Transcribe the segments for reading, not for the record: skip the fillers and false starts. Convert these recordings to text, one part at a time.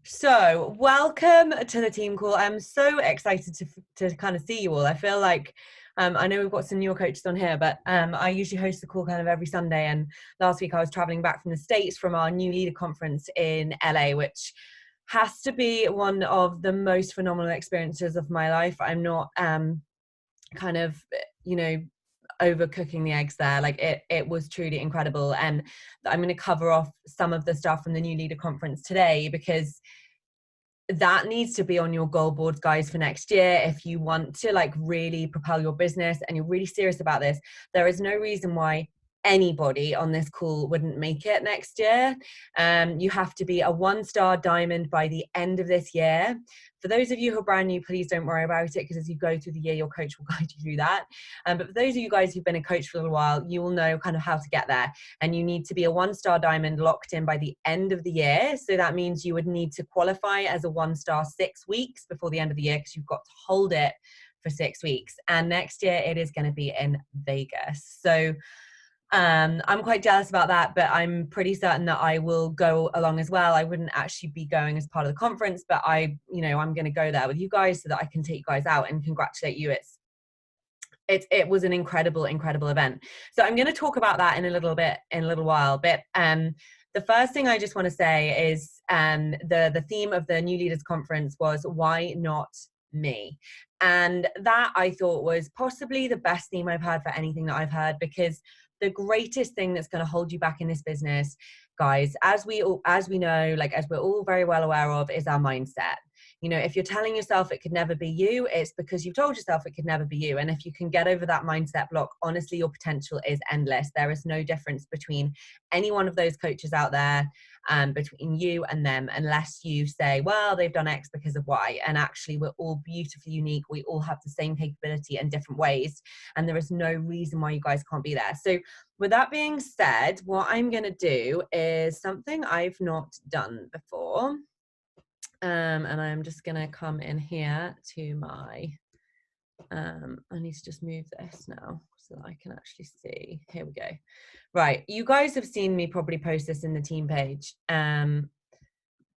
So, welcome to the team call. I'm so excited to kind of see you all. I feel like I know we've got some newer coaches on here, but I usually host the call kind of every Sunday. And last week I was traveling back from the States from our new leader conference in LA, which has to be one of the most phenomenal experiences of my life. I'm not kind of, you know, overcooking the eggs there. Like it was truly incredible. And I'm going to cover off some of the stuff from the new leader conference today, because that needs to be on your goal boards, guys, for next year. If you want to like really propel your business and you're really serious about this, there is no reason why anybody on this call wouldn't make it next year. You have to be a 1-star diamond by the end of this year. For those of you who are brand new, please don't worry about it, because as you go through the year, your coach will guide you through that. But for those of you guys who've been a coach for a little while, you will know kind of how to get there. And you need to be a 1-star diamond locked in by the end of the year. So that means you would need to qualify as a 1-star 6 weeks before the end of the year, because you've got to hold it for 6 weeks. And next year it is going to be in Vegas. So I'm quite jealous about that, but I'm pretty certain that I will go along as well. I wouldn't actually be going as part of the conference, but I'm going to go there with you guys so that I can take you guys out and congratulate you. It was an incredible event. So I'm going to talk about that in a little while. But the first thing I just want to say is the theme of the New Leaders Conference was why not me? And that I thought was possibly the best theme I've heard for anything that I've heard, because the greatest thing that's going to hold you back in this business, guys, as we know, like as we're all very well aware of, is our mindset. If you're telling yourself it could never be you, it's because you've told yourself it could never be you. And if you can get over that mindset block, honestly, your potential is endless. There is no difference between any one of those coaches out there, between you and them, unless you say, well, they've done X because of Y. And actually, we're all beautifully unique. We all have the same capability in different ways. And there is no reason why you guys can't be there. So with that being said, what I'm going to do is something I've not done before. And I'm just going to come in here to my, I need to just move this now so that I can actually see. Here we go. Right. You guys have seen me probably post this in the team page. And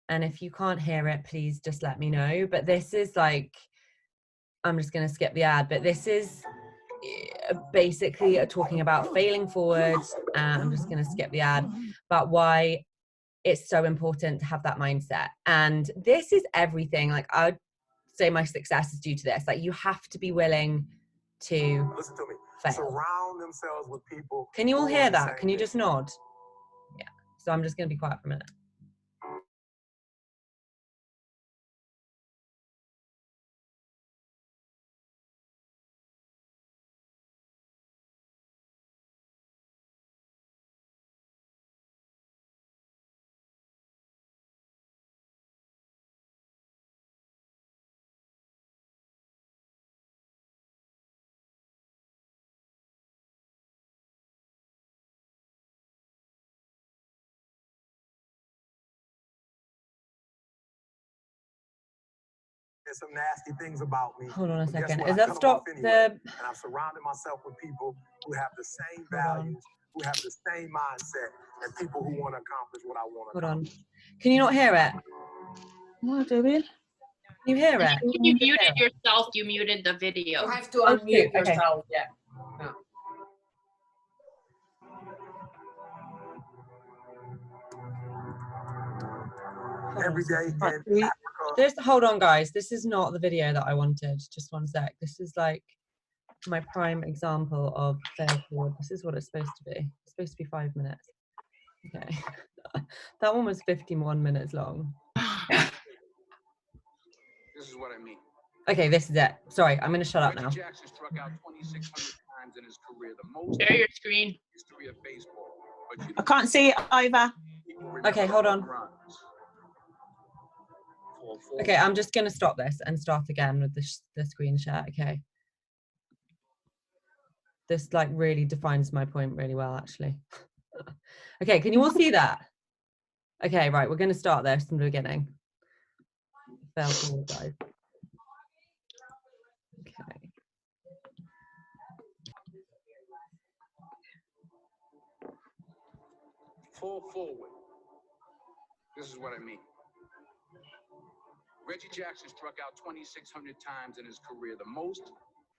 if you can't hear it, please just let me know. But this is like, I'm just going to skip the ad, but this is basically talking about failing forward. I'm just going to skip the ad, but why it's so important to have that mindset. And this is everything. Like I would say my success is due to this. Like you have to be willing to listen to me. Fail. Surround themselves with people. Can you all hear that? Can you just nod? Yeah. So I'm just going to be quiet for a minute. There's some nasty things about me. Hold on a second. Is that stop the... And I've surrounded myself with people who have the same values, who have the same mindset, and people who want to accomplish what I want to accomplish. Hold on. Can you not hear it? What, David? Can you hear it? You muted yourself. You muted the video. You have to unmute yourself. Yeah. No. Every day in Africa. Hold on, guys. This is not the video that I wanted. Just one sec. This is like my prime example of fail forward. This is what it's supposed to be. It's supposed to be 5 minutes. Okay. That one was 51 minutes long. This is what I mean. Okay, this is it. Sorry, I'm going to shut up now. Jackson struck out 2,600 times in his career, the most share your screen. History of baseball. I can't see it either. Okay, hold on. Okay, I'm just going to stop this and start again with the screen share. Okay. This like really defines my point really well, actually. Okay, can you all see that? Okay, right, we're going to start this from the beginning. Fail forward, guys. Okay. Fall forward. This is what I mean. Reggie Jackson struck out 2,600 times in his career, the most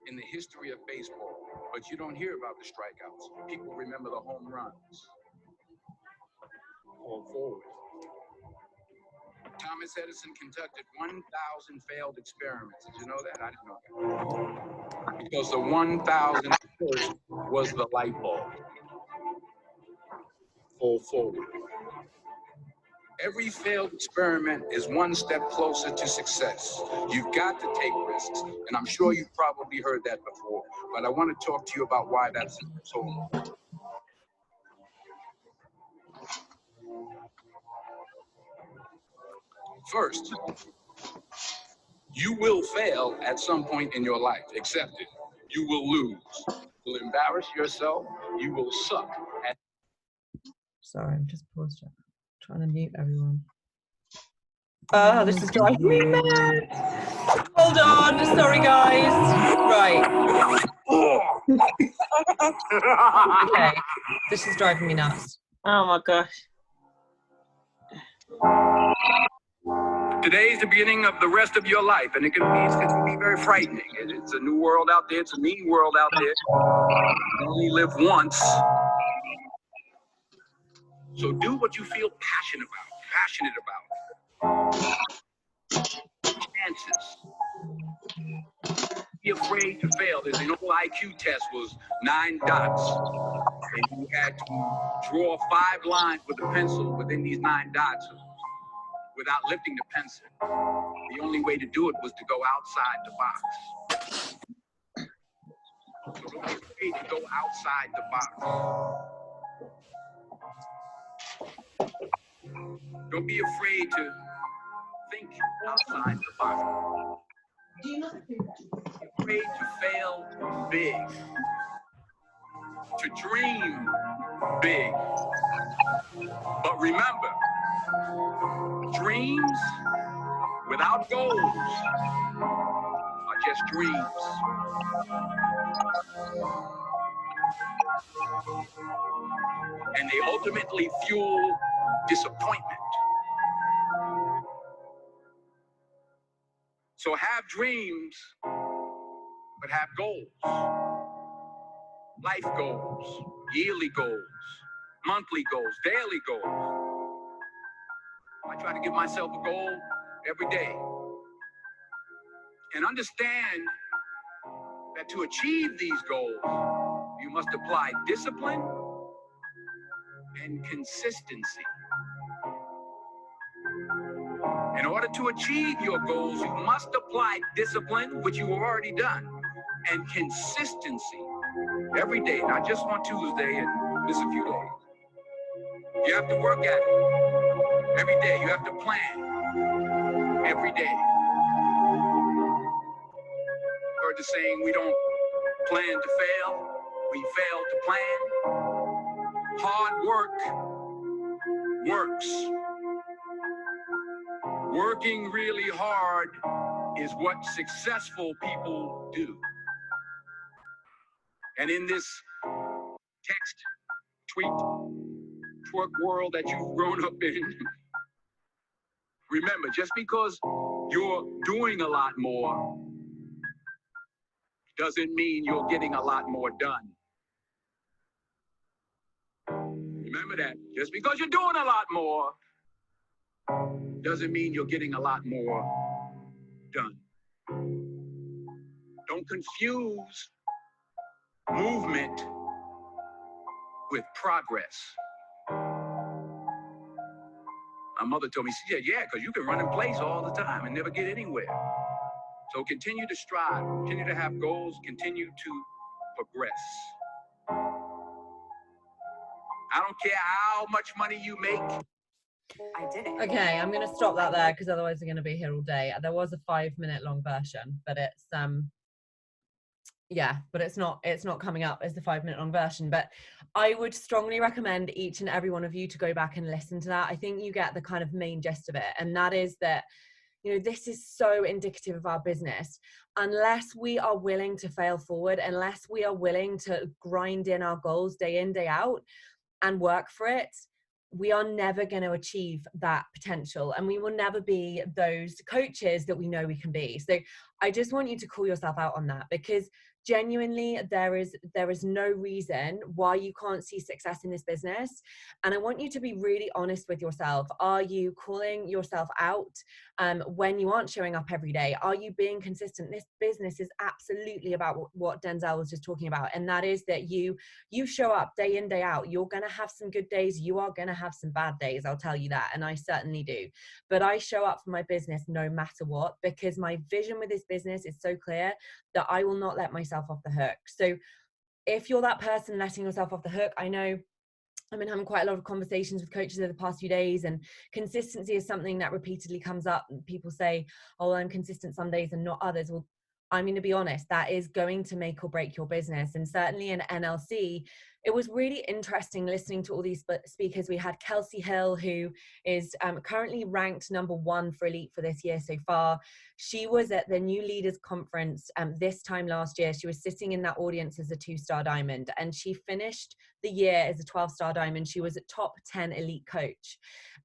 in the history of baseball. But you don't hear about the strikeouts. People remember the home runs. Fall forward. Thomas Edison conducted 1,000 failed experiments. Did you know that? I didn't know that. Because the 1,000th was the light bulb. Fall forward. Every failed experiment is one step closer to success. You've got to take risks, and I'm sure you've probably heard that before, but I want to talk to you about why that's so important. First, you will fail at some point in your life. Accept it. You will lose. You will embarrass yourself. You will suck at. Sorry, I'm just paused it. Trying to mute everyone. Oh, this is driving me mad. Hold on. Sorry, guys. Right. Okay. This is driving me nuts. Oh my gosh. Today is the beginning of the rest of your life, and it can be very frightening. It's a new world out there. It's a mean world out there. You only live once. So do what you feel passionate about. Chances. Be afraid to fail. There's an old IQ test was 9 dots. And you had to draw 5 lines with a pencil within these 9 dots without lifting the pencil. The only way to do it was to go outside the box. So don't be afraid to go outside the box. Don't be afraid to think outside the box. Be afraid to fail big. To dream big. But remember, dreams without goals are just dreams. And they ultimately fuel disappointment. So have dreams, but have goals. Life goals, yearly goals, monthly goals, daily goals. I try to give myself a goal every day. And understand that to achieve these goals, you must apply discipline and consistency. In order to achieve your goals, you must apply discipline, which you have already done, and consistency every day, not just on Tuesday and miss a few days. You have to work at it every day. You have to plan every day. Heard the saying, we don't plan to fail, we fail to plan. Hard work works. Working really hard is what successful people do. And in this text, tweet, twerk world that you've grown up in, remember, just because you're doing a lot more doesn't mean you're getting a lot more done. Remember that. Just because you're doing a lot more doesn't mean you're getting a lot more done. Don't confuse movement with progress. My mother told me, she said, yeah, because you can run in place all the time and never get anywhere. So continue to strive, continue to have goals, continue to progress. I don't care how much money you make. I did it. Okay, I'm going to stop that there because otherwise we're going to be here all day. There was a 5-minute long version, but it's yeah, but it's not coming up as the 5-minute long version. But I would strongly recommend each and every one of you to go back and listen to that. I think you get the kind of main gist of it, and that is that, you know, this is so indicative of our business. Unless we are willing to fail forward, unless we are willing to grind in our goals day in, day out and work for it, we are never going to achieve that potential, and we will never be those coaches that we know we can be. So I just want you to call yourself out on that, because genuinely there is no reason why you can't see success in this business. And I want you to be really honest with yourself. Are you calling yourself out when you aren't showing up every day? Are you being consistent? This business is absolutely about what Denzel was just talking about, and that is that you show up day in, day out. You're going to have some good days, you are going to have some bad days, I'll tell you that, and I certainly do. But I show up for my business no matter what, because my vision with this business is so clear that I will not let myself off the hook. So if you're that person letting yourself off the hook, I know I've been having quite a lot of conversations with coaches over the past few days, and consistency is something that repeatedly comes up. People say, oh, I'm consistent some days and not others. Well, I'm going to be honest, that is going to make or break your business. And certainly in NLC, it was really interesting listening to all these speakers. We had Kelsey Hill, who is currently ranked #1 for Elite for this year so far. She was at the New Leaders Conference this time last year. She was sitting in that audience as a 2-star diamond, and she finished the year as a 12-star diamond. She was a top 10 elite coach.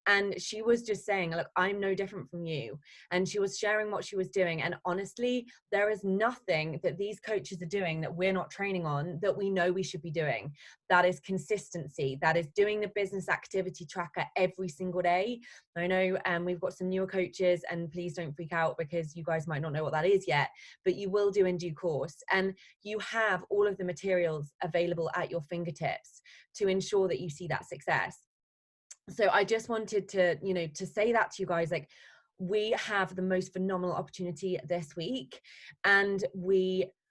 And she was just saying, look, I'm no different from you. And she was sharing what she was doing. And honestly, there is nothing that these coaches are doing that we're not training on that we know we should be doing. That is consistency. That is doing the business activity tracker every single day. I know we've got some newer coaches, and please don't freak out because you guys might not know what that is yet, but you will do in due course. And you have all of the materials available at your fingertips to ensure that you see that success. So I just wanted to, to say that to you guys, like, we have the most phenomenal opportunity this week, and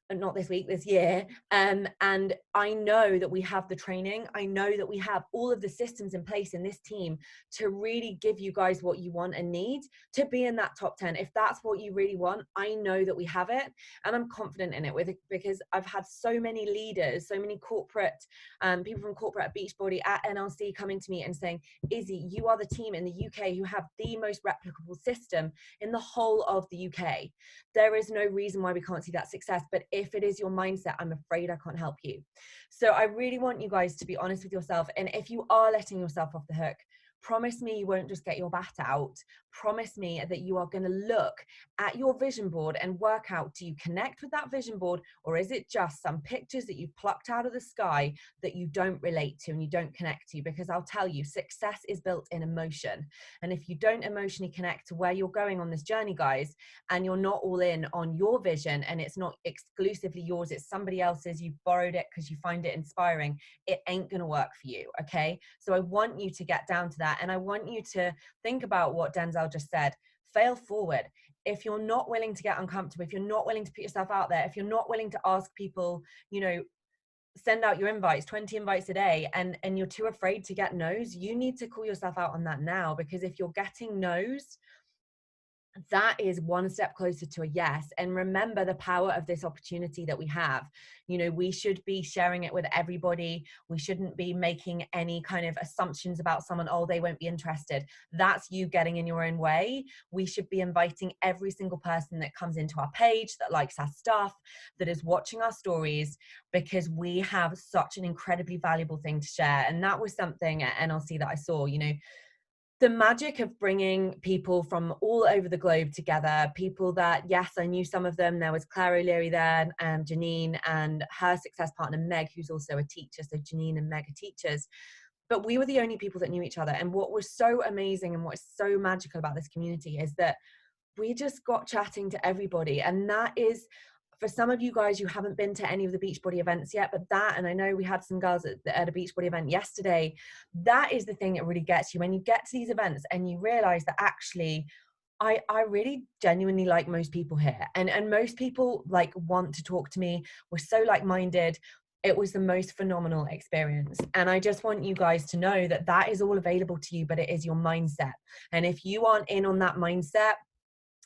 not this week, this year. And I know that we have the training. I know that we have all of the systems in place in this team to really give you guys what you want and need to be in that top 10. If that's what you really want, I know that we have it, and I'm confident in it because I've had so many leaders, so many corporate people from corporate at Beachbody, at NLC, coming to me and saying, Izzy, you are the team in the UK who have the most replicable system in the whole of the UK. There is no reason why we can't see that success. But if it is your mindset, I'm afraid I can't help you. So I really want you guys to be honest with yourself. And if you are letting yourself off the hook, promise me you won't just get your bat out. Promise me that you are going to look at your vision board and work out, do you connect with that vision board, or is it just some pictures that you've plucked out of the sky that you don't relate to and you don't connect to? Because I'll tell you, success is built in emotion. And if you don't emotionally connect to where you're going on this journey, guys, and you're not all in on your vision, and it's not exclusively yours, it's somebody else's, you borrowed it because you find it inspiring, it ain't going to work for you. Okay. So I want you to get down to that. And I want you to think about what Denzel just said. Fail forward. If you're not willing to get uncomfortable, if you're not willing to put yourself out there, if you're not willing to ask people, send out your invites, 20 invites a day, and you're too afraid to get no's, you need to call yourself out on that now. Because if you're getting no's, that is one step closer to a yes. And remember the power of this opportunity that we have. We should be sharing it with everybody. We shouldn't be making any kind of assumptions about someone, oh, they won't be interested. That's you getting in your own way. We should be inviting every single person that comes into our page, that likes our stuff, that is watching our stories, because we have such an incredibly valuable thing to share. And that was something at NLC that I saw, the magic of bringing people from all over the globe together, people that, yes, I knew some of them. There was Claire O'Leary there, Janine, and her success partner, Meg, who's also a teacher. So Janine and Meg are teachers. But we were the only people that knew each other. And what was so amazing and what is so magical about this community is that we just got chatting to everybody. And that is, for some of you guys, you haven't been to any of the Beachbody events yet, but and I know we had some girls at a Beachbody event yesterday, that is the thing that really gets you. When you get to these events and you realize that actually, I really genuinely like most people here. And most people want to talk to me. We're so like-minded. It was the most phenomenal experience. And I just want you guys to know that is all available to you, but it is your mindset. And if you aren't in on that mindset,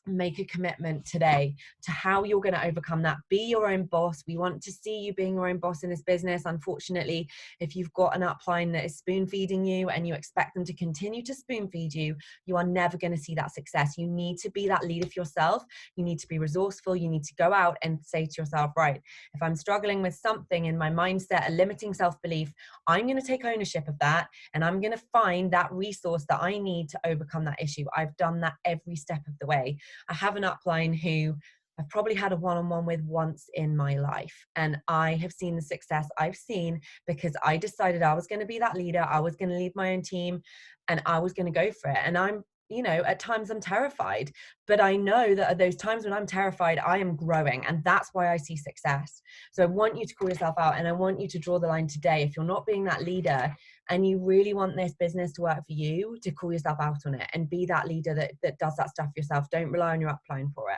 make a commitment today to how you're going to overcome that. Be your own boss. We want to see you being your own boss in this business. Unfortunately, if you've got an upline that is spoon feeding you and you expect them to continue to spoon feed you, you are never going to see that success. You need to be that leader for yourself. You need to be resourceful. You need to go out and say to yourself, right, if I'm struggling with something in my mindset, a limiting self-belief, I'm going to take ownership of that, and I'm going to find that resource that I need to overcome that issue. I've done that every step of the way. I have an upline who I've probably had a one-on-one with once in my life, and I have seen the success I've seen because I decided I was going to be that leader. I was going to lead my own team, and I was going to go for it. And I'm, you know, at times I'm terrified, but I know that at those times when I'm terrified, I am growing, and that's why I see success. So I want you to call yourself out, and I want you to draw the line today. If you're not being that leader and you really want this business to work for you, to call yourself out on it and be that leader that does that stuff yourself. Don't rely on your upline for it.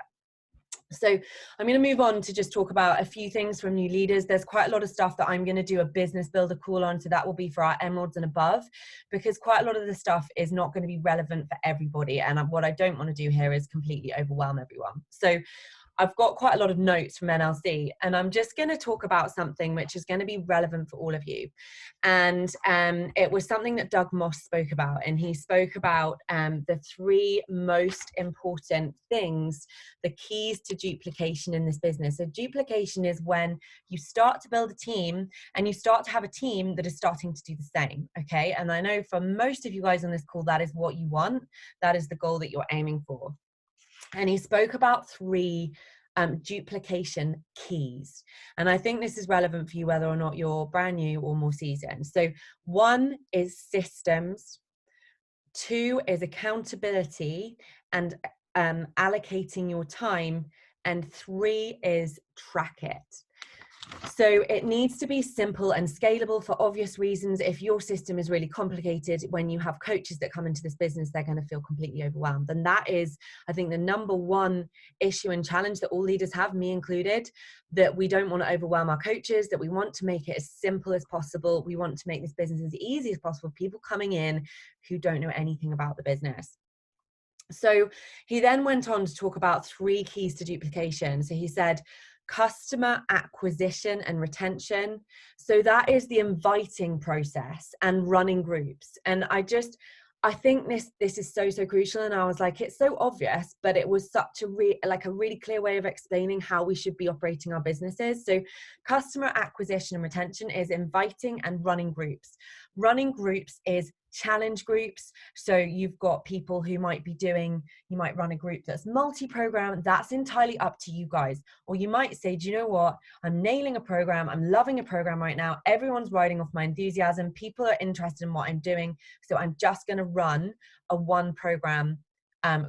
So I'm going to move on to just talk about a few things from new leaders. There's quite a lot of stuff that I'm going to do a business builder call on. So that will be for our emeralds and above, because quite a lot of the stuff is not going to be relevant for everybody. And what I don't want to do here is completely overwhelm everyone. So I've got quite a lot of notes from NLC, and I'm just going to talk about something which is going to be relevant for all of you. And it was something that Doug Moss spoke about, and he spoke about the 3 most important things, the keys to duplication in this business. So duplication is when you start to build a team and you start to have a team that is starting to do the same, okay? And I know for most of you guys on this call, that is what you want. That is the goal that you're aiming for. And he spoke about 3 duplication keys. And I think this is relevant for you whether or not you're brand new or more seasoned. So 1 is systems, 2 is accountability and allocating your time, and 3 is track it. So it needs to be simple and scalable for obvious reasons. If your system is really complicated, when you have coaches that come into this business, they're going to feel completely overwhelmed. And that is, I think, the number 1 issue and challenge that all leaders have, me included, that we don't want to overwhelm our coaches, that we want to make it as simple as possible. We want to make this business as easy as possible. People coming in who don't know anything about the business. So he then went on to talk about 3 keys to duplication. So he said, customer acquisition and retention. So that is the inviting process and running groups. And I think this is so crucial. And I was like, it's so obvious, but it was such a really clear way of explaining how we should be operating our businesses. So customer acquisition and retention is inviting and running groups. Running groups is challenge groups. So you've got people who might run a group that's multi-program. That's entirely up to you guys. Or you might say, do you know what? I'm nailing a program. I'm loving a program right now. Everyone's riding off my enthusiasm. People are interested in what I'm doing. So I'm just going to run a 1 program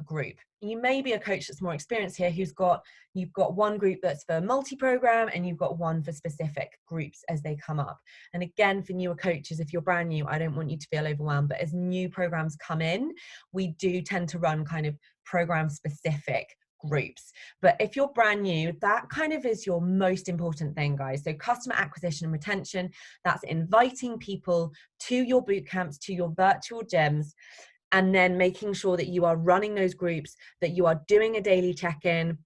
group. You may be a coach that's more experienced here you've got 1 group that's for multi-program, and you've got 1 for specific groups as they come up. And again, for newer coaches, if you're brand new, I don't want you to feel overwhelmed, but as new programs come in, we do tend to run kind of program specific groups. But if you're brand new, that kind of is your most important thing, guys. So customer acquisition and retention, that's inviting people to your boot camps, to your virtual gyms, and then making sure that you are running those groups, that you are doing a daily check-in.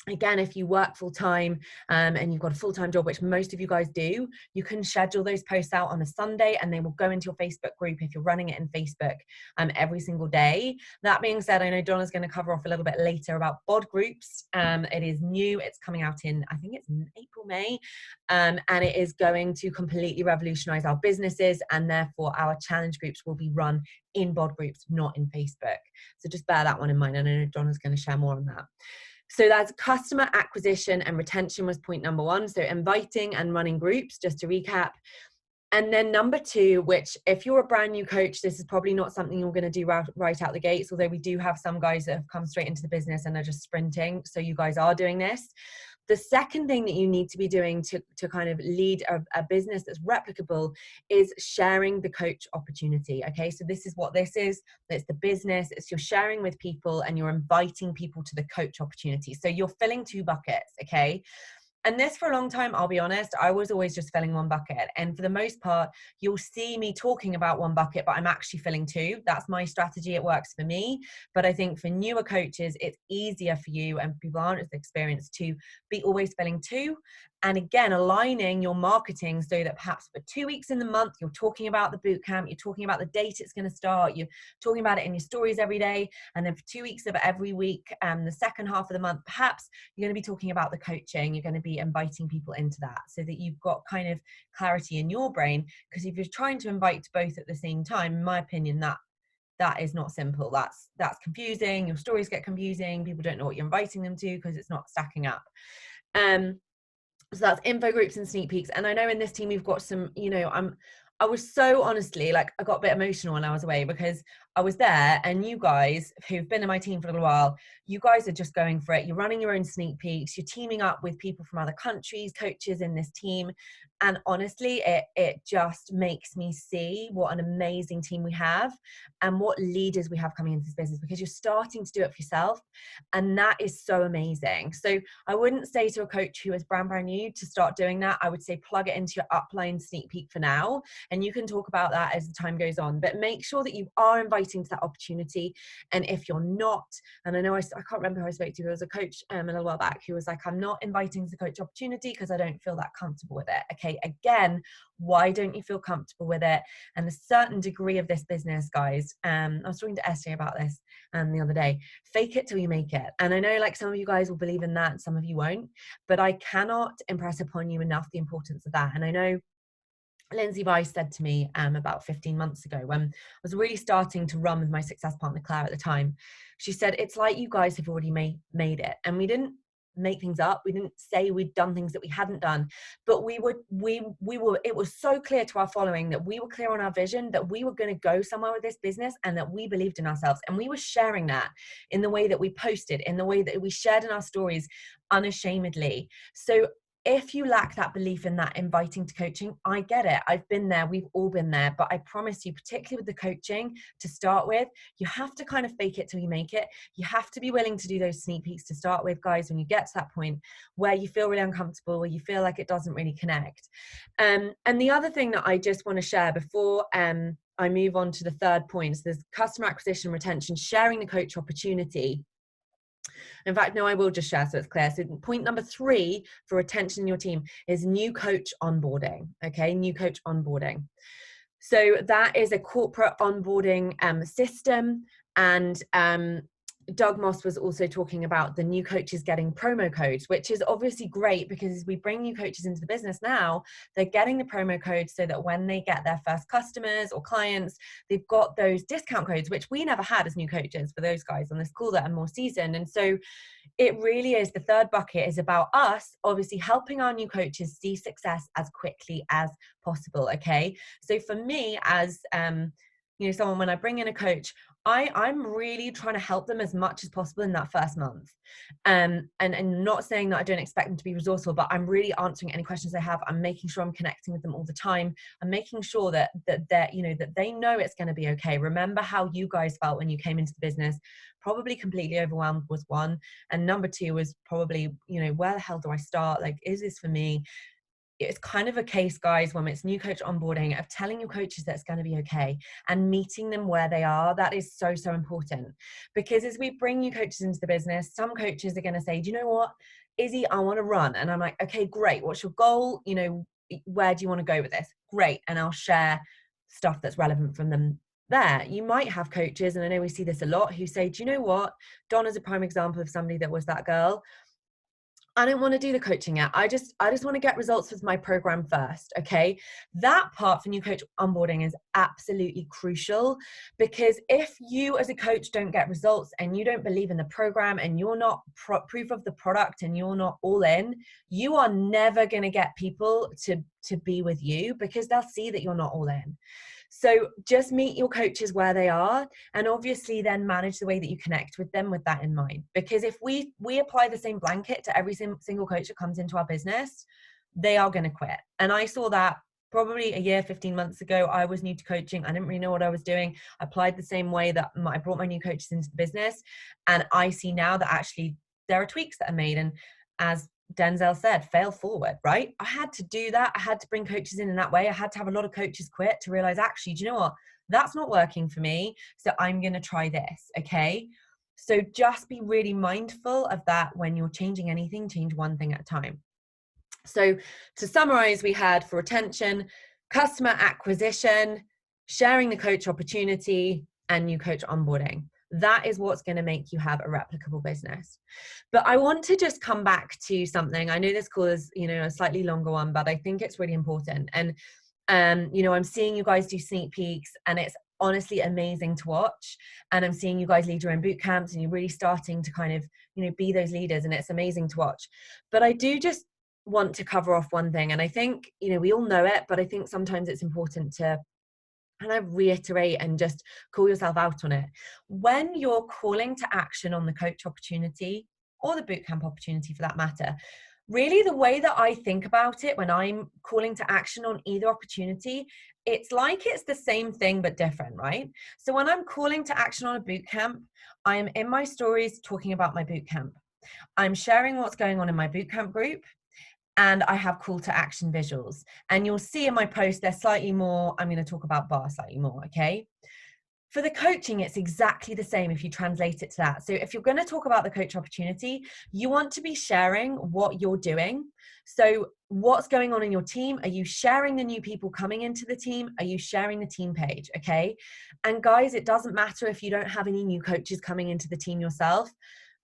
Again, if you work full-time and you've got a full-time job, which most of you guys do, you can schedule those posts out on a Sunday, and they will go into your Facebook group if you're running it in Facebook every single day. That being said, I know Donna's going to cover off a little bit later about bod groups. It is new. It's coming out in, I think it's April, May, and it is going to completely revolutionize our businesses, and therefore our challenge groups will be run in bod groups, not in Facebook. So just bear that one in mind. And I know Donna's going to share more on that. So that's customer acquisition and retention was point number 1. So inviting and running groups, just to recap. And then number 2, which if you're a brand new coach, this is probably not something you're going to do right out the gates, although we do have some guys that have come straight into the business and are just sprinting. So you guys are doing this. The second thing that you need to be doing to kind of lead a business that's replicable is sharing the coach opportunity. Okay, so this is what this is. It's the business. It's you're sharing with people and you're inviting people to the coach opportunity. So you're filling 2 buckets. Okay. And this for a long time, I'll be honest, I was always just filling one bucket. And for the most part, you'll see me talking about one bucket, but I'm actually filling two. That's my strategy. It works for me. But I think for newer coaches, it's easier for you and people aren't as experienced to be always filling two. And again, aligning your marketing so that perhaps for 2 weeks in the month, you're talking about the boot camp, you're talking about the date it's going to start, you're talking about it in your stories every day. And then for 2 weeks of every week, the second half of the month, perhaps you're going to be talking about the coaching. You're going to be inviting people into that so that you've got kind of clarity in your brain. Because if you're trying to invite both at the same time, in my opinion, that is not simple. That's confusing. Your stories get confusing. People don't know what you're inviting them to because it's not stacking up. So that's info groups and sneak peeks. And I know in this team we've got some, I was so honestly, like, I got a bit emotional when I was away because I was there and you guys who've been in my team for a little while, you guys are just going for it. You're running your own sneak peeks. You're teaming up with people from other countries, coaches in this team. And honestly, it just makes me see what an amazing team we have and what leaders we have coming into this business, because you're starting to do it for yourself. And that is so amazing. So I wouldn't say to a coach who is brand new to start doing that. I would say plug it into your upline sneak peek for now. And you can talk about that as the time goes on, but make sure that you are inviting to that opportunity. And if you're not, and I know I can't remember who I spoke to, there was a coach a little while back who was like, I'm not inviting to the coach opportunity because I don't feel that comfortable with it. Okay, again, why don't you feel comfortable with it? And a certain degree of this business, guys, I was talking to Esther about this the other day, fake it till you make it. And I know like some of you guys will believe in that and some of you won't, but I cannot impress upon you enough the importance of that. And I know Lindsay Vice said to me about 15 months ago when I was really starting to run with my success partner Claire at the time, she said, it's like you guys have already made it. And we didn't make things up. We didn't say we'd done things that we hadn't done, but we were, it was so clear to our following that we were clear on our vision, that we were going to go somewhere with this business and that we believed in ourselves. And we were sharing that in the way that we posted, in the way that we shared in our stories unashamedly. So if you lack that belief in that inviting to coaching, I get it. I've been there. We've all been there. But I promise you, particularly with the coaching to start with, you have to kind of fake it till you make it. You have to be willing to do those sneak peeks to start with, guys, when you get to that point where you feel really uncomfortable, where you feel like it doesn't really connect. And the other thing that I just want to share before I move on to the third point is there's customer acquisition, retention, sharing the coach opportunity. In fact, no, I will just share so it's clear. So point number 3 for retention in your team is new coach onboarding. Okay, new coach onboarding. So that is a corporate onboarding system. And Doug Moss was also talking about the new coaches getting promo codes, which is obviously great because as we bring new coaches into the business now, they're getting the promo codes so that when they get their first customers or clients, they've got those discount codes, which we never had as new coaches for those guys on this call that are more seasoned. And so it really is, the third bucket is about us obviously helping our new coaches see success as quickly as possible. Okay. So for me as, someone, when I bring in a coach, I'm really trying to help them as much as possible in that first month. And not saying that I don't expect them to be resourceful, but I'm really answering any questions they have. I'm making sure I'm connecting with them all the time. I'm making sure that they know it's going to be okay. Remember how you guys felt when you came into the business. Probably completely overwhelmed was one. And number 2 was probably, where the hell do I start? Like, is this for me? It's kind of a case, guys, when it's new coach onboarding, of telling your coaches that it's going to be okay and meeting them where they are. That is so, so important, because as we bring new coaches into the business, some coaches are going to say, do you know what, Izzy, I want to run. And I'm like, okay, great. What's your goal? Where do you want to go with this? Great. And I'll share stuff that's relevant from them there. You might have coaches, and I know we see this a lot, who say, do you know what? Donna's a prime example of somebody that was that girl. I don't want to do the coaching yet. I just want to get results with my program first. Okay. That part for new coach onboarding is absolutely crucial, because if you as a coach don't get results and you don't believe in the program and you're not proof of the product and you're not all in, you are never going to get people to be with you, because they'll see that you're not all in. So just meet your coaches where they are, and obviously then manage the way that you connect with them with that in mind. Because if we apply the same blanket to every single coach that comes into our business, they are going to quit. And I saw that probably a year, 15 months ago. I was new to coaching. I didn't really know what I was doing. I applied the same way that I brought my new coaches into the business. And I see now that actually there are tweaks that are made. And as Denzel said, fail forward, right? I had to do that. I had to bring coaches in that way. I had to have a lot of coaches quit to realize, actually, do you know what? That's not working for me. So I'm going to try this. Okay. So just be really mindful of that when you're changing anything, change one thing at a time. So to summarize, we had for retention, customer acquisition, sharing the coach opportunity, and new coach onboarding. That is what's going to make you have a replicable business. But I want to just come back to something. I know this call is, a slightly longer one, but I think it's really important. And, I'm seeing you guys do sneak peeks, and it's honestly amazing to watch. And I'm seeing you guys lead your own boot camps, and you're really starting to kind of, be those leaders, and it's amazing to watch. But I do just want to cover off one thing. And I think, we all know it, but I think sometimes it's important to kind of reiterate and just call yourself out on it. When you're calling to action on the coach opportunity or the bootcamp opportunity for that matter, really the way that I think about it when I'm calling to action on either opportunity, it's like it's the same thing but different, right? So when I'm calling to action on a bootcamp, I am in my stories talking about my bootcamp. I'm sharing what's going on in my bootcamp group, and I have call to action visuals. And you'll see in my post, they're slightly more, I'm going to talk about bar slightly more, okay? For the coaching, it's exactly the same if you translate it to that. So if you're going to talk about the coach opportunity, you want to be sharing what you're doing. So what's going on in your team? Are you sharing the new people coming into the team? Are you sharing the team page? Okay. And guys, it doesn't matter if you don't have any new coaches coming into the team yourself.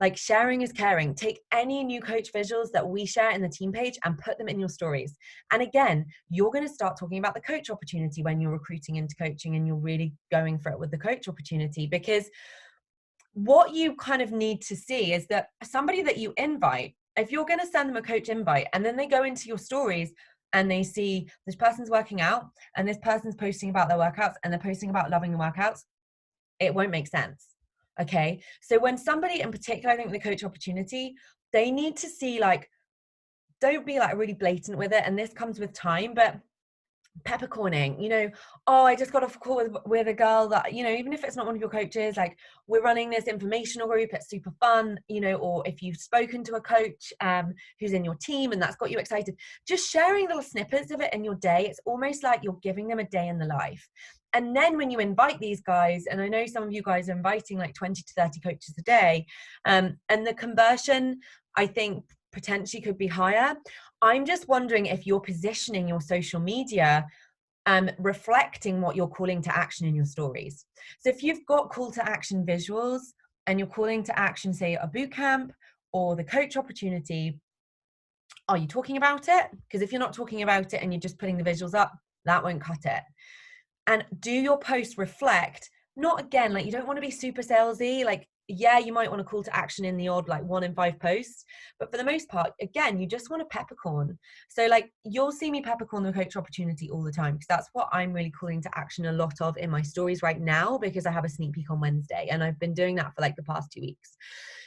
Like, sharing is caring. Take any new coach visuals that we share in the team page and put them in your stories. And again, you're going to start talking about the coach opportunity when you're recruiting into coaching and you're really going for it with the coach opportunity, because what you kind of need to see is that somebody that you invite, if you're going to send them a coach invite and then they go into your stories and they see this person's working out and this person's posting about their workouts and they're posting about loving the workouts, it won't make sense. Okay. So when somebody in particular, I think the coach opportunity, they need to see, like, don't be like really blatant with it. And this comes with time, but peppercorning, oh, I just got off a call with a girl that, even if it's not one of your coaches, like, we're running this informational group, it's super fun, or if you've spoken to a coach who's in your team and that's got you excited, just sharing little snippets of it in your day. It's almost like you're giving them a day in the life. And then when you invite these guys, and I know some of you guys are inviting like 20 to 30 coaches a day, and the conversion, I think, potentially could be higher. I'm just wondering if you're positioning your social media reflecting what you're calling to action in your stories. So if you've got call to action visuals and you're calling to action, say, a boot camp or the coach opportunity, are you talking about it? Because if you're not talking about it and you're just putting the visuals up, that won't cut it. And do your posts reflect, not again, like, you don't want to be super salesy, like, yeah, you might want to call to action in the odd, like, 1 in 5 posts, but for the most part, again, you just want to peppercorn. So, like, you'll see me peppercorn the coach opportunity all the time, because that's what I'm really calling to action a lot of in my stories right now, because I have a sneak peek on Wednesday and I've been doing that for like the past 2 weeks.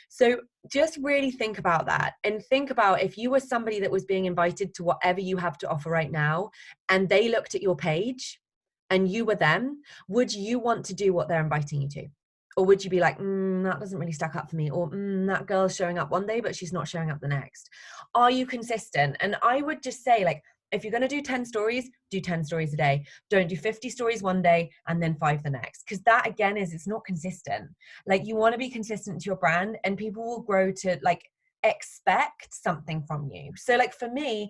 So just really think about that, and think about if you were somebody that was being invited to whatever you have to offer right now and they looked at your page and you were them, would you want to do what they're inviting you to? Or would you be like, that doesn't really stack up for me? Or that girl's showing up one day, but she's not showing up the next. Are you consistent? And I would just say, like, if you're going to do 10 stories, do 10 stories a day. Don't do 50 stories one day and then 5 the next. Because that, again, it's not consistent. Like, you want to be consistent to your brand, and people will grow to, like, expect something from you. So, like, for me,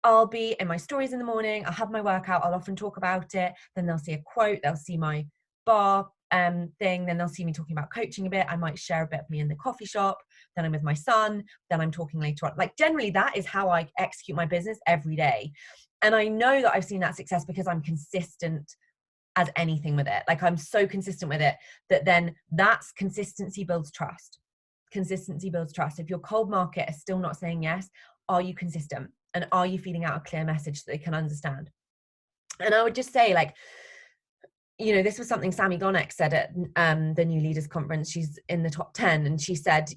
I'll be in my stories in the morning, I'll have my workout, I'll often talk about it, then they'll see a quote, they'll see my bar thing, then they'll see me talking about coaching a bit, I might share a bit of me in the coffee shop, then I'm with my son, then I'm talking later on. Like, generally that is how I execute my business every day. And I know that I've seen that success because I'm consistent as anything with it. Like, I'm so consistent with it that then that's consistency builds trust. Consistency builds trust. If your cold market is still not saying yes, are you consistent? And are you feeding out a clear message that they can understand? And I would just say, like, this was something Sammy Gonek said at the New Leaders Conference. She's in the top 10. And she said,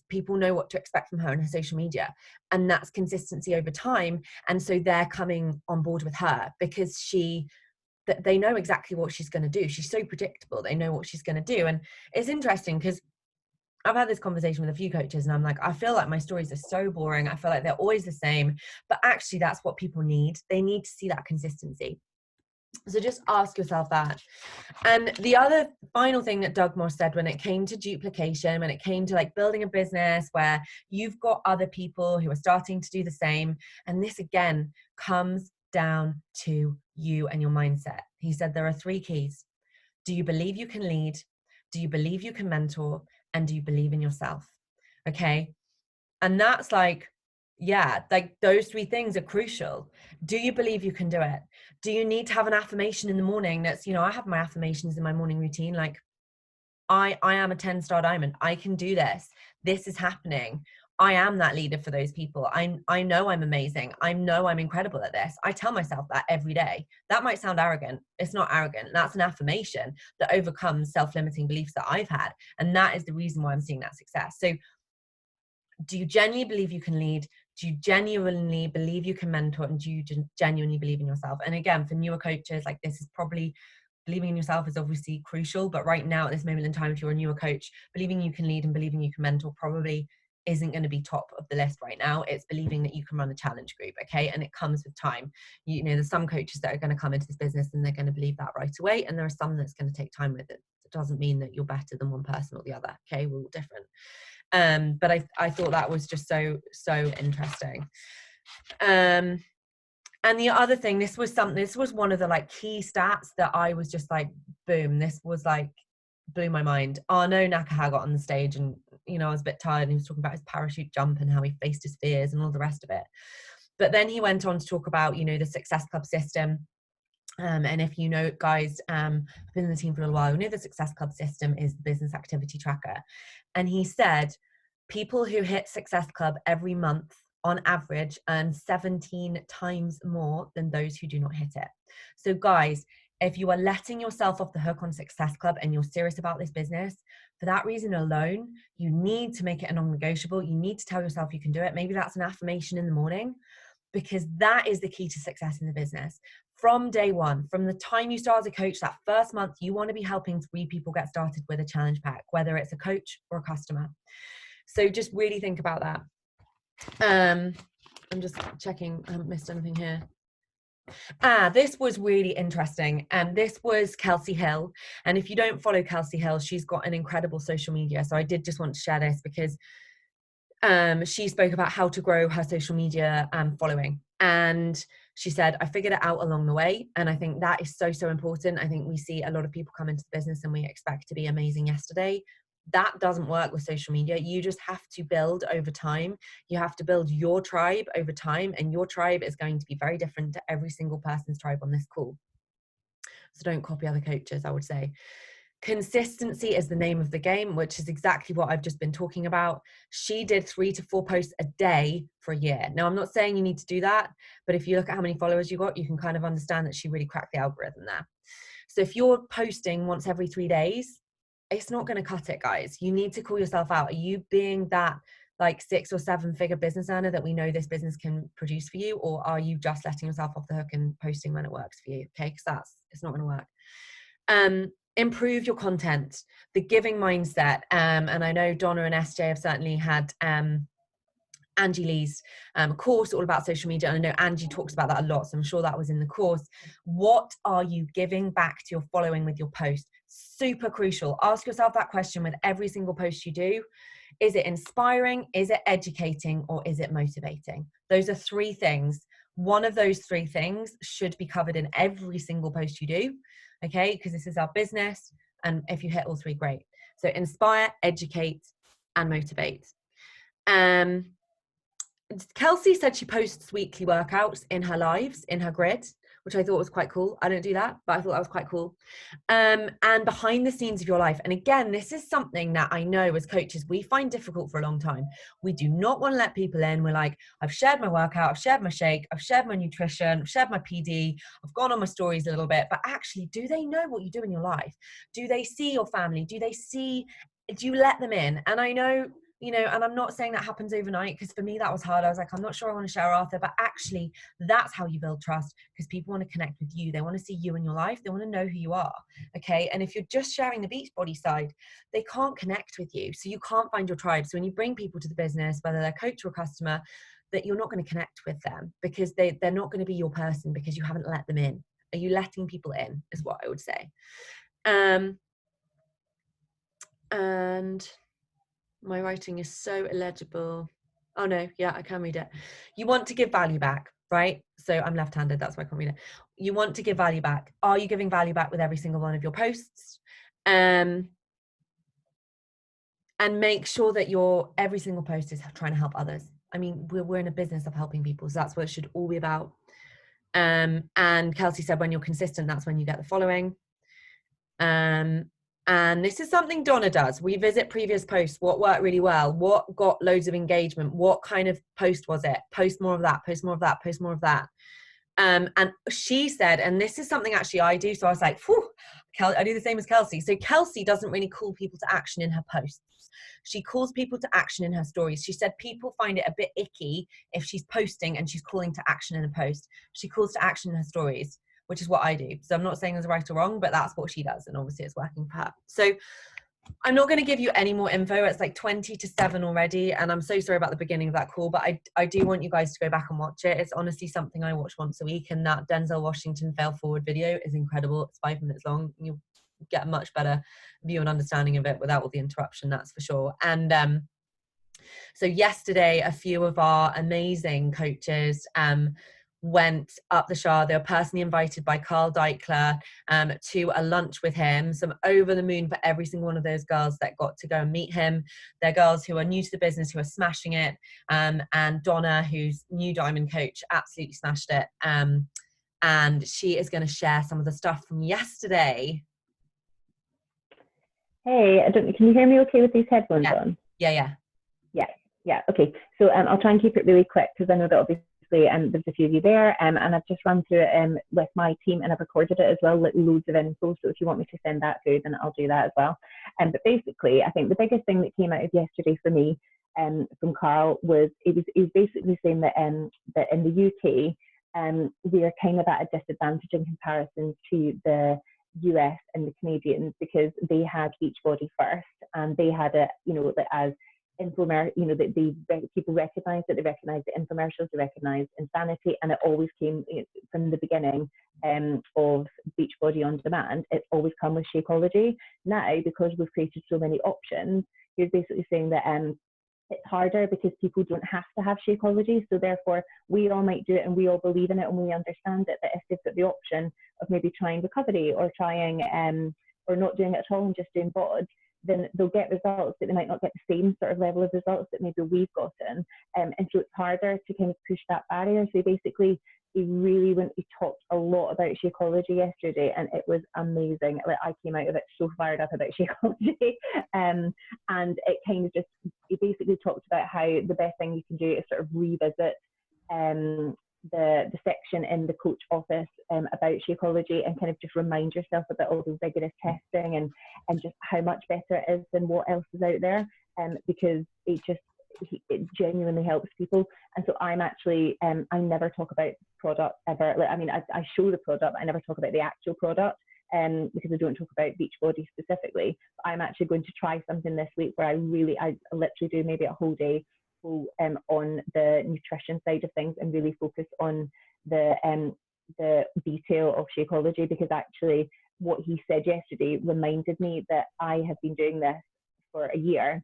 people know what to expect from her on her social media. And that's consistency over time. And so they're coming on board with her because they know exactly what she's going to do. She's so predictable. They know what she's going to do. And it's interesting because I've had this conversation with a few coaches and I'm like, I feel like my stories are so boring. I feel like they're always the same, but actually that's what people need. They need to see that consistency. So just ask yourself that. And the other final thing that Doug Moss said when it came to duplication, when it came to like building a business where you've got other people who are starting to do the same, and this again comes down to you and your mindset. He said there are 3 keys. Do you believe you can lead? Do you believe you can mentor? And do you believe in yourself? Okay. And that's like, yeah, like those 3 things are crucial. Do you believe you can do it? Do you need to have an affirmation in the morning that's, you know, I have my affirmations in my morning routine. Like I am a 10-star diamond. I can do this. This is happening. I am that leader for those people. I know I'm amazing. I know I'm incredible at this. I tell myself that every day. That might sound arrogant. It's not arrogant. That's an affirmation that overcomes self-limiting beliefs that I've had. And that is the reason why I'm seeing that success. So do you genuinely believe you can lead? Do you genuinely believe you can mentor? And do you genuinely believe in yourself? And again, for newer coaches, like this is probably, believing in yourself is obviously crucial, but right now at this moment in time, if you're a newer coach, believing you can lead and believing you can mentor probably isn't going to be top of the list right now. It's believing that you can run a challenge group, okay? And it comes with time. You know, there's some coaches that are going to come into this business and they're going to believe that right away, and there are some that's going to take time with it. It doesn't mean that you're better than one person or the other, okay? We're all different. But I thought that was just so interesting. And the other thing, this was one of the like key stats that I was just like, boom, this was like, blew my mind. Arno Nakaha got on the stage and, you know, I was a bit tired and he was talking about his parachute jump and how he faced his fears and all the rest of it. But then he went on to talk about, you know, the Success Club system. And if you know, guys, I've been in the team for a little while, you know the Success Club system is the business activity tracker. And he said, people who hit Success Club every month on average earn 17 times more than those who do not hit it. So guys, if you are letting yourself off the hook on Success Club and you're serious about this business, for that reason alone, you need to make it a non-negotiable. You need to tell yourself you can do it. Maybe that's an affirmation in the morning, because that is the key to success in the business. From day one, from the time you start as a coach, that first month, you want to be helping 3 people get started with a challenge pack, whether it's a coach or a customer. So just really think about that. I'm just checking, I haven't missed anything here. This was really interesting. This was Kelsey Hill. And if you don't follow Kelsey Hill, she's got an incredible social media. So I did just want to share this because she spoke about how to grow her social media following. And she said, I figured it out along the way. And I think that is so important. I think we see a lot of people come into the business and we expect to be amazing yesterday. That doesn't work with social media. You just have to build over time. You have to build your tribe over time, and your tribe is going to be very different to every single person's tribe on this call. So don't copy other coaches, I would say. Consistency is the name of the game, which is exactly what I've just been talking about. She did 3 to 4 posts a day for a year. Now, I'm not saying you need to do that, but if you look at how many followers you got, you can kind of understand that she really cracked the algorithm there. So if you're posting once every 3 days, it's not going to cut it, guys. You need to call yourself out. Are you being that like 6 or 7 figure business earner that we know this business can produce for you? Or are you just letting yourself off the hook and posting when it works for you? Okay, because it's not going to work. Improve your content, the giving mindset. And I know Donna and SJ have certainly had Angie Lee's course all about social media. And I know Angie talks about that a lot, so I'm sure that was in the course. What are you giving back to your following with your post? Super crucial. Ask yourself that question with every single post you do. Is it inspiring? Is it educating? Or is it motivating? Those are 3 things. One of those 3 things should be covered in every single post you do, okay? Because this is our business. And if you hit all 3, great. So inspire, educate, and motivate. Kelsey said she posts weekly workouts in her lives, in her grid, which I thought was quite cool. I don't do that, but I thought that was quite cool. And behind the scenes of your life. And again, this is something that I know as coaches, we find difficult for a long time. We do not want to let people in. We're like, I've shared my workout, I've shared my shake, I've shared my nutrition, I've shared my PD, I've gone on my stories a little bit, but actually, do they know what you do in your life? Do they see your family? Do you let them in? And I know you know, and I'm not saying that happens overnight, because for me that was hard. I was like, I'm not sure I want to share Arthur, but actually that's how you build trust, because people want to connect with you. They want to see you in your life. They want to know who you are. Okay. And if you're just sharing the Beachbody side, they can't connect with you. So you can't find your tribe. So when you bring people to the business, whether they're coach or customer, that you're not going to connect with them, because they're not going to be your person, because you haven't let them in. Are you letting people in, is what I would say. And my writing is so illegible. Oh no, yeah, I can read it. You want to give value back, right? So I'm left-handed, that's why I can't read it. You want to give value back. Are you giving value back with every single one of your posts? And make sure that every single post is trying to help others. I mean, we're in a business of helping people, so that's what it should all be about. And Kelsey said, when you're consistent, that's when you get the following. And this is something Donna does. We visit previous posts. What worked really well? What got loads of engagement? What kind of post was it? Post more of that, post more of that, post more of that. And she said, and this is something actually I do. So I was like, whew, I do the same as Kelsey. So Kelsey doesn't really call people to action in her posts. She calls people to action in her stories. She said people find it a bit icky if she's posting and she's calling to action in a post. She calls to action in her stories, which is what I do. So I'm not saying there's right or wrong, but that's what she does. And obviously it's working for her. So I'm not going to give you any more info. It's like 20 to 7 already. And I'm so sorry about the beginning of that call, but I do want you guys to go back and watch it. It's honestly something I watch once a week. And that Denzel Washington fail forward video is incredible. It's 5 minutes long. You get a much better view and understanding of it without all the interruption, that's for sure. And so yesterday, a few of our amazing coaches went up the Shah. They were personally invited by Carl Deichler to a lunch with him. So I'm over the moon for every single one of those girls that got to go and meet him. They're girls who are new to the business, who are smashing it. And Donna, who's new diamond coach, absolutely smashed it. And she is going to share some of the stuff from yesterday. Hey, can you hear me okay with these headphones on? Yeah. Okay. So I'll try and keep it really quick, because I know that obviously there's a few of you there, and I've just run through it with my team, and I've recorded it as well, like loads of info. So if you want me to send that through, then I'll do that as well. But basically, I think the biggest thing that came out of yesterday for me from Carl was he was basically saying that that in the UK we are kind of at a disadvantage in comparison to the US and the Canadians, because they had Beachbody first, and they had it, you know, as infomercial, you know, that people recognized it. They recognized the infomercials, they recognized Insanity, and it always came from the beginning of Beachbody on demand. It's always come with Shakeology. Now, because we've created so many options, he's basically saying that it's harder because people don't have to have Shakeology. So therefore, we all might do it, and we all believe in it, and we understand it, that if they've got the option of maybe trying recovery or trying or not doing it at all and just doing bod, then they'll get results, but they might not get the same sort of level of results that maybe we've gotten. And so it's harder to kind of push that barrier. So basically, he talked a lot about Shakeology yesterday, and it was amazing. Like, I came out of it so fired up about Shakeology. And it kind of he basically talked about how the best thing you can do is sort of revisit the section in the coach office about Shakeology, and kind of just remind yourself about all the rigorous testing and just how much better it is than what else is out there, because it genuinely helps people. And so I'm actually I never talk about product ever. Like, I mean, I show the product, but I never talk about the actual product, because I don't talk about Beachbody specifically. But I'm actually going to try something this week where I literally do maybe a whole day on the nutrition side of things, and really focus on the detail of Shakeology, because actually what he said yesterday reminded me that I have been doing this for a year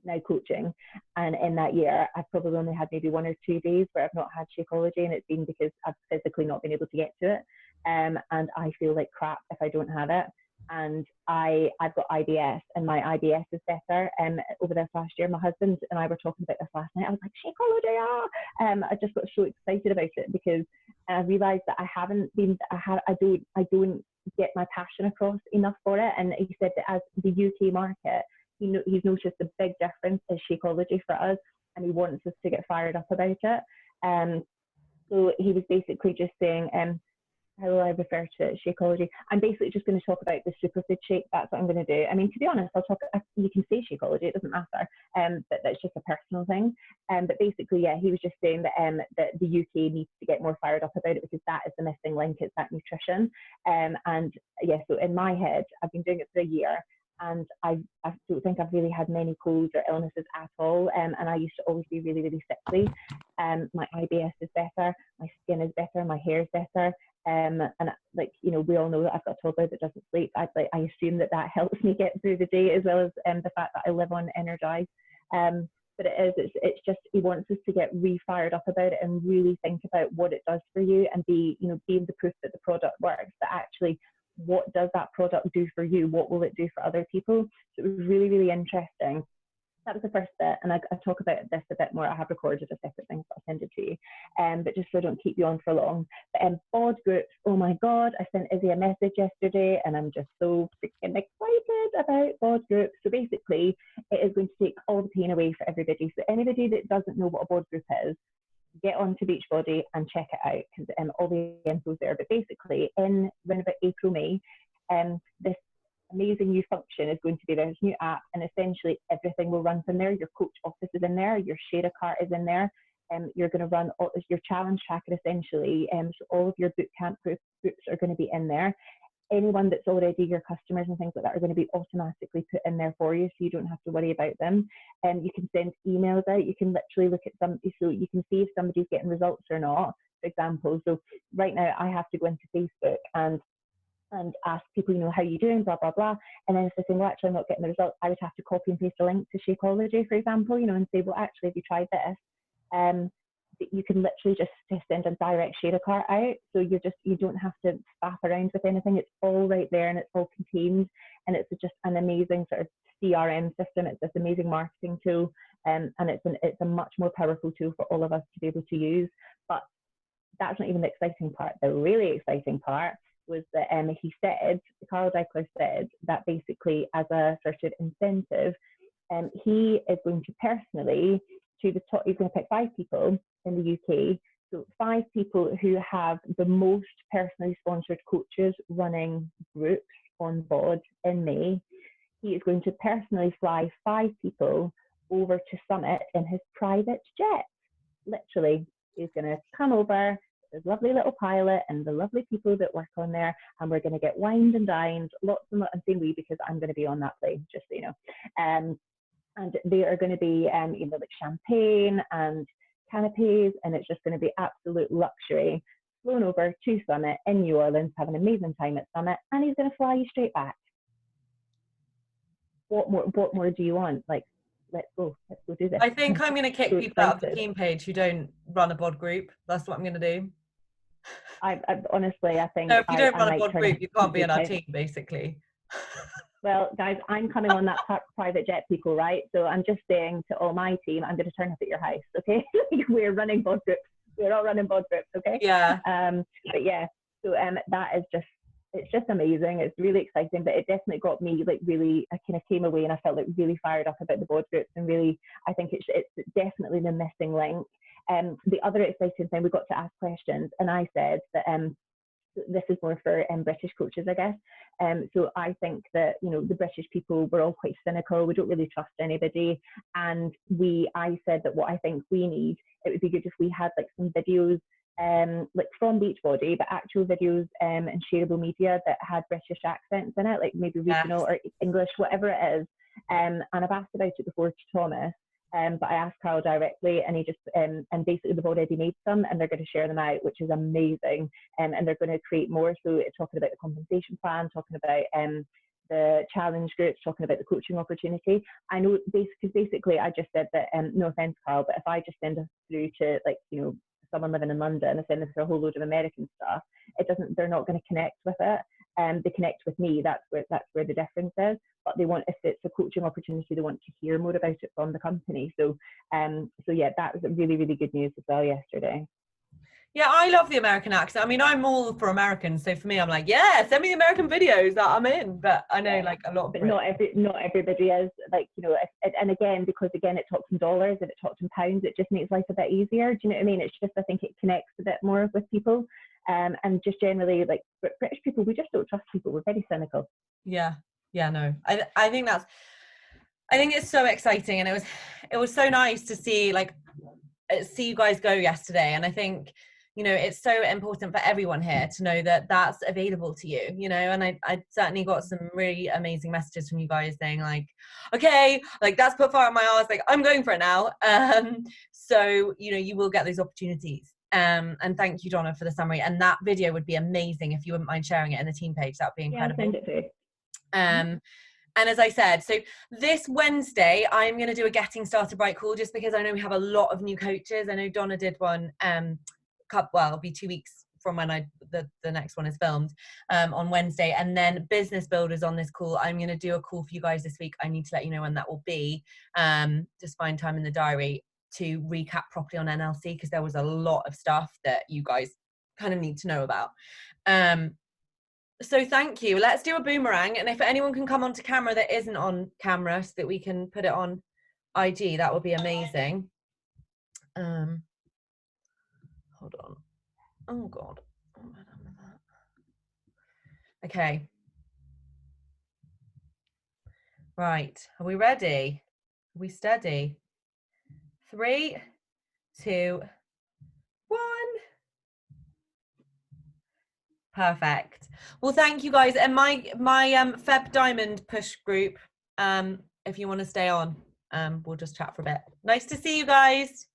now, coaching, and in that year I've probably only had maybe 1 or 2 days where I've not had Shakeology, and it's been because I've physically not been able to get to it, and I feel like crap if I don't have it. And I've got IBS, and my IBS is better. Over this last year, my husband and I were talking about this last night. I was like, Shakeology! I just got so excited about it, because I realised that I don't get my passion across enough for it. And he said that as the UK market, he's noticed a big difference in Shakeology for us, and he wants us to get fired up about it. So he was basically just saying, how will I refer to it? Shakeology. I'm basically just going to talk about the superfood shake. That's what I'm going to do. I mean, to be honest, you can say Shakeology, it doesn't matter. But that's just a personal thing. But basically, yeah, he was just saying that that the UK needs to get more fired up about it, because that is the missing link. It's that nutrition. And yeah, so in my head, I've been doing it for a year, and I don't think I've really had many colds or illnesses at all. And I used to always be really, really sickly. My IBS is better, my skin is better, my hair is better. And like, you know, we all know that I've got a toddler that doesn't sleep. I assume that helps me get through the day, as well as the fact that I live on Energize. But it's just, he wants us to get re-fired up about it and really think about what it does for you, and being the proof that the product works, that actually, what does that product do for you? What will it do for other people? So it was really, really interesting. That was the first bit, and I talk about this a bit more. I have recorded a separate thing, so I'll send it to you. But just so I don't keep you on for long. But bod groups, oh my God, I sent Izzy a message yesterday, and I'm just so freaking excited about bod groups. So basically, it is going to take all the pain away for everybody. So anybody that doesn't know what a bod group is, get onto Beachbody and check it out, because all the info's there. But basically, in around about April, May, this amazing new function is going to be there. This new app, and essentially everything will run from there. Your coach office is in there, your share a cart is in there, and you're going to run your challenge tracker essentially. So all of your bootcamp groups are going to be in there. Anyone that's already your customers and things like that are going to be automatically put in there for you, so you don't have to worry about them. And you can send emails out. You can literally look at somebody, so you can see if somebody's getting results or not, for example. So right now I have to go into Facebook and ask people, you know, how are you doing, blah, blah, blah. And then if they're saying, well, actually, I'm not getting the results, I would have to copy and paste a link to Shakeology, for example, you know, and say, well, actually, have you tried this? You can literally just send a direct share a cart out. So you don't have to faff around with anything. It's all right there, and it's all contained. And it's just an amazing sort of CRM system. It's this amazing marketing tool. And it's a much more powerful tool for all of us to be able to use. But that's not even the exciting part. The really exciting part was that Carl Deichler said that basically, as a sort of incentive, he is going to personally, he's going to pick 5 people in the UK, so 5 people who have the most personally sponsored coaches running groups on board in May. He is going to personally fly 5 people over to Summit in his private jet. Literally, he's going to come over, this lovely little pilot and the lovely people that work on there, and we're going to get wined and dined, lots and lots. I'm saying we because I'm going to be on that plane, just so you know. And they are going to be, like champagne and canapes, and it's just going to be absolute luxury. Flown over to Summit in New Orleans, have an amazing time at Summit, and he's going to fly you straight back. What more do you want? Like, let's go do this. I think I'm going to kick people out of the team page who don't run a bod group. That's what I'm going to do. I honestly, I think. No, if you don't run a bod group, you can't be on our team, basically. Well, guys, I'm coming on that private jet, people, right? So I'm just saying to all my team, I'm going to turn up at your house, okay? We're running bod groups. We're all running bod groups, okay? Yeah. But yeah, so that is just, it's just amazing. It's really exciting, but it definitely got me like really, I kind of came away and I felt like really fired up about the bod groups, and really, I think it's definitely the missing link. The other exciting thing, we got to ask questions, and I said that this is more for British coaches, I guess. So I think that, you know, the British people, we're all quite cynical. We don't really trust anybody. And I said that what I think we need, it would be good if we had like some videos, like from Beachbody, but actual videos and shareable media that had British accents in it, like maybe regional or English, whatever it is. And I've asked about it before to Thomas. But I asked Carl directly, and he just and basically they've already made some, and they're going to share them out, which is amazing. And they're going to create more. So it's talking about the compensation plan, talking about the challenge groups, talking about the coaching opportunity. I know basically I just said that no offense, Carl, but if I just send us through to, like, you know, someone living in London, I send them through a whole load of American stuff, they're not going to connect with it. They connect with me. That's where the difference is. But they want, if it's a coaching opportunity, they want to hear more about it from the company. So yeah, that was really, really good news as well yesterday. Yeah, I love the American accent. I mean, I'm all for Americans, so for me, I'm like, yeah, send me the American videos that I'm in. But I know, like, a lot of But Brits. not everybody is, like, you know, and again, because again it talks in dollars, if it talks in pounds, it just makes life a bit easier. Do you know what I mean? It's just, I think it connects a bit more with people, and just generally, like, British people, we just don't trust people. We're very cynical. Yeah, no, I think it's so exciting, and it was so nice to see you guys go yesterday. And I think, you know, it's so important for everyone here to know that that's available to you, you know. And I certainly got some really amazing messages from you guys saying like, okay, like that's put fire in my arse, like I'm going for it now. So, you know, you will get those opportunities. And thank you, Donna, for the summary. And that video would be amazing if you wouldn't mind sharing it in the team page. That would be incredible. Yeah, send it through. And as I said, so this Wednesday, I'm going to do a Getting Started Right call, just because I know we have a lot of new coaches. I know Donna did one, it'll be 2 weeks from when the next one is filmed, on Wednesday. And then business builders on this call. I'm going to do a call for you guys this week. I need to let you know when that will be. Just find time in the diary to recap properly on NLC, because there was a lot of stuff that you guys kind of need to know about. So thank you. Let's do a boomerang. And if anyone can come onto camera that isn't on camera so that we can put it on IG, that would be amazing. Hold on. Oh God. What have I done with that? Okay. Right. Are we ready? Are we steady? 3, 2, 1. Perfect. Well, thank you guys. And my Feb Diamond push group, if you want to stay on, we'll just chat for a bit. Nice to see you guys.